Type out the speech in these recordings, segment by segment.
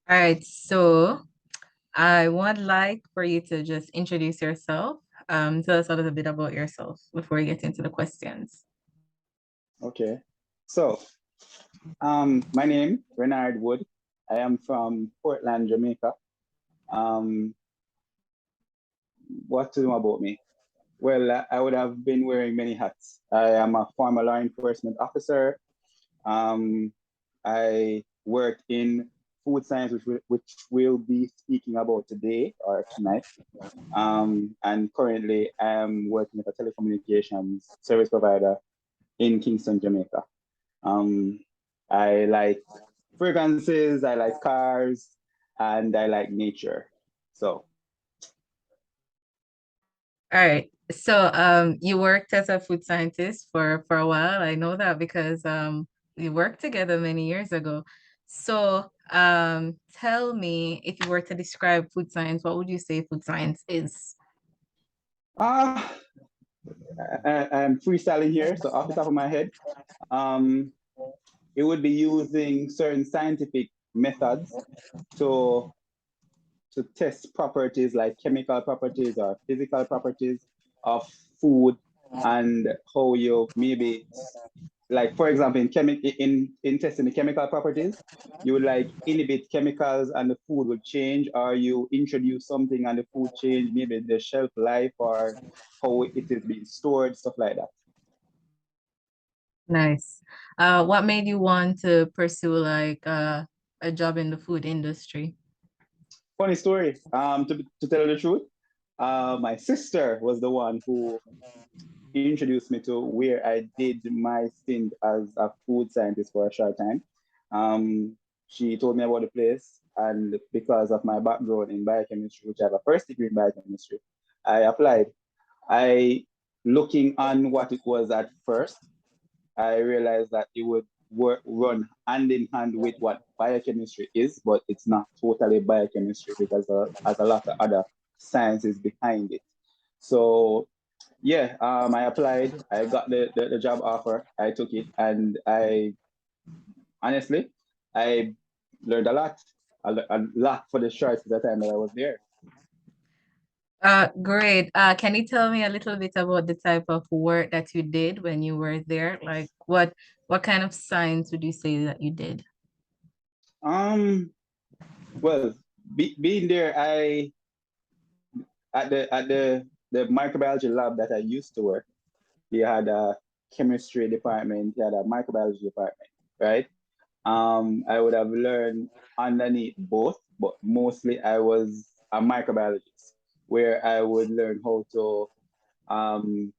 All right, so I would like for you to just introduce yourself. Tell us a little bit about yourself before we get into the questions. Okay. So, my name, Rennard Wood. I am from Portland, Jamaica. Um, what to know about me? Well, I would have been wearing many hats. I am a former law enforcement officer. Um, I work in food science, which we'll be speaking about today or tonight. And currently, I am working at a telecommunications service provider in Kingston, Jamaica. Um, I like fragrances, I like cars, and I like nature. So, All right. So you worked as a food scientist for a while. I know that because we worked together many years ago. So tell me, if you were to describe food science, what would you say food science is? uh, I'm freestyling here. So, off the top of my head, um, it would be using certain scientific methods to test properties like chemical properties or physical properties of food and how you maybe like for example in testing the chemical properties you would like inhibit chemicals and the food would change, or you introduce something and the food change, maybe the shelf life or how it is being stored, stuff like that. Nice. What made you want to pursue like a job in the food industry? Funny story, to tell you the truth, my sister was the one who introduced me to where I did my stint as a food scientist for a short time. Um, she told me about the place, and because of my background in biochemistry, which I have a first degree in biochemistry, I applied. I looking on what it was at first, I realized that it would run hand in hand with what biochemistry is, but it's not totally biochemistry because has a lot of other sciences behind it. So yeah, I applied. I got the job offer. I took it, and I honestly, I learned a lot for the short the time that I was there. Great. Can you tell me a little bit about the type of work that you did when you were there? Like what kind of science would you say that you did? Um, well, being there, I at the microbiology lab that I used to work, they had a chemistry department, they had a microbiology department, right? I would have learned underneath both, but mostly I was a microbiologist where I would learn how to um,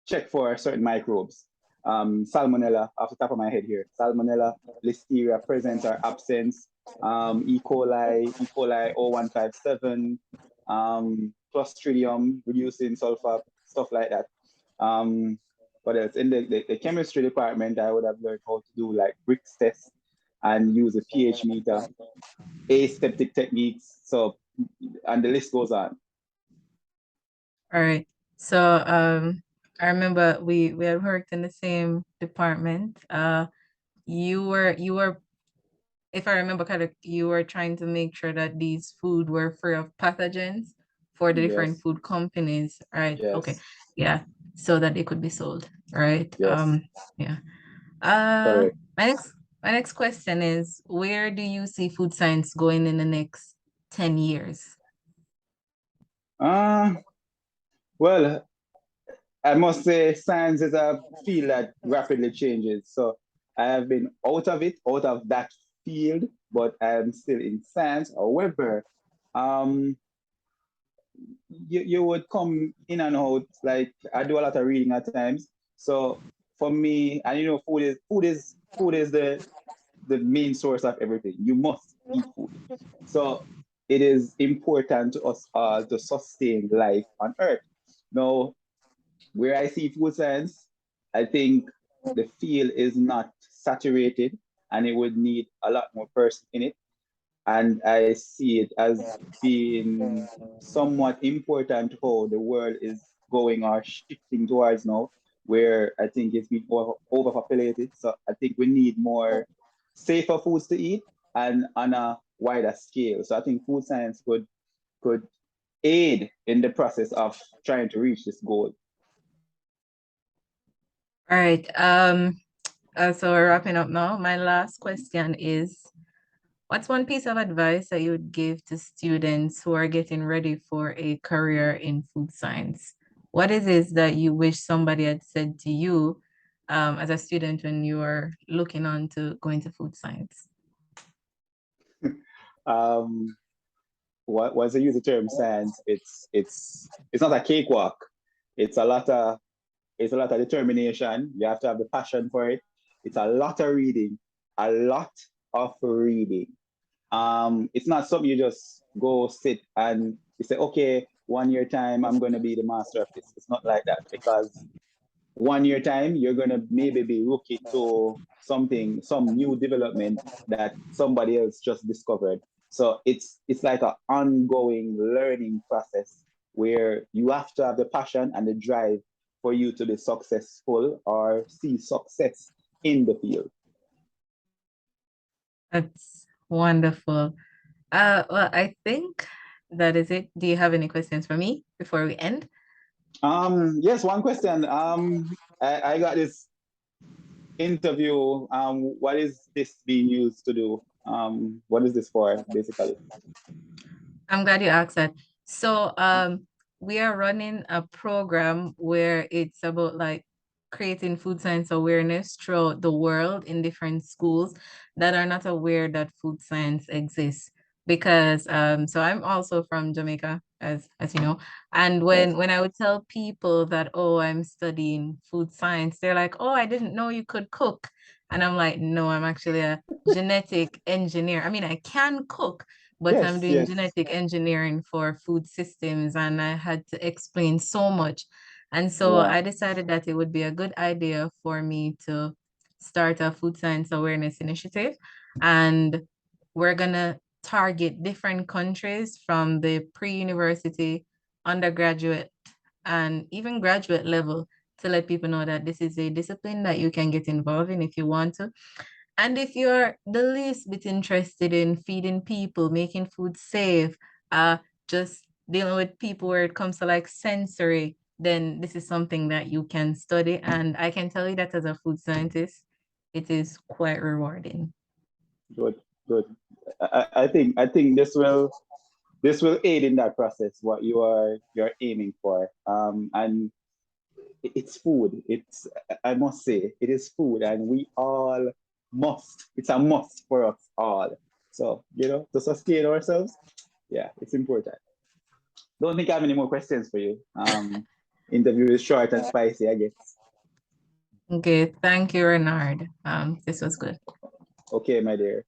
check for certain microbes. Salmonella, off the top of my head here, Salmonella, Listeria present or absent, E. coli 0157, Clostridium, reducing sulfur, stuff like that. Um, what else? In the chemistry department, I would have learned how to do like Brix test and use a pH meter, aseptic techniques. So, and the list goes on. All right. So I remember we had worked in the same department. You were if I remember correct, you were trying to make sure that these food were free of pathogens for the different Yes, food companies, right? Okay. yes, Yeah. So that they could be sold, right? yes, Yeah. Uh, correct. my next my next question is, where do you see food science going in the next 10 years? Uh, well, I must say science is a field that rapidly changes. So I have been out of that field, but I'm still in science. However, um, you would come in and out. Like I do a lot of reading at times. So for me, and food is the main source of everything. You must eat food. So it is important to us to sustain life on Earth. Now, where I see food science, I think the field is not saturated and it would need a lot more person in it. And I see it as being somewhat important how the world is going or shifting towards now, where I think it's been overpopulated. So I think we need more safer foods to eat and on a wider scale. So I think food science could aid in the process of trying to reach this goal. All right. So we're wrapping up now. My last question is, what's one piece of advice that you would give to students who are getting ready for a career in food science? What is it that you wish somebody had said to you as a student when you were looking on to go into food science? Um, once I use the term science, it's not a cakewalk. It's a lot of it's a lot of determination. You have to have the passion for it. It's a lot of reading, a lot of reading. It's not something you just go sit and you say, okay, 1 year time, I'm going to be the master of this. It's not like that, because 1 year time, you're going to maybe be rookie to something, some new development that somebody else just discovered. So it's like an ongoing learning process where you have to have the passion and the drive for you to be successful or see success in the field. That's wonderful. Well, I think that is it. Do you have any questions for me before we end? Yes, one question. I got this interview. What is this being used to do? What is this for, basically? I'm glad you asked that. So, we are running a program where it's about like creating food science awareness throughout the world in different schools that are not aware that food science exists. Because so I'm also from Jamaica, as you know. And Yes. when I would tell people that, oh, I'm studying food science, they're like, oh, I didn't know you could cook. And I'm like, no, I'm actually a genetic engineer. I mean, I can cook, but I'm Yes, doing yes. genetic engineering for food systems, and I had to explain so much. And so Yeah, I decided that it would be a good idea for me to start a food science awareness initiative. And we're gonna target different countries from the pre-university, undergraduate, and even graduate level to let people know that this is a discipline that you can get involved in if you want to. And if you're the least bit interested in feeding people, making food safe, just dealing with people where it comes to like sensory, then this is something that you can study. And I can tell you that as a food scientist, it is quite rewarding. good, good. I think this will aid in that process, what you're aiming for. And it's food. I must say, it is food, and we all must. It's a must for us all. So, to sustain ourselves, yeah, it's important. Don't think I have any more questions for you. Interview is short and spicy, I guess. Okay, thank you, Renard. This was good. Okay, my dear.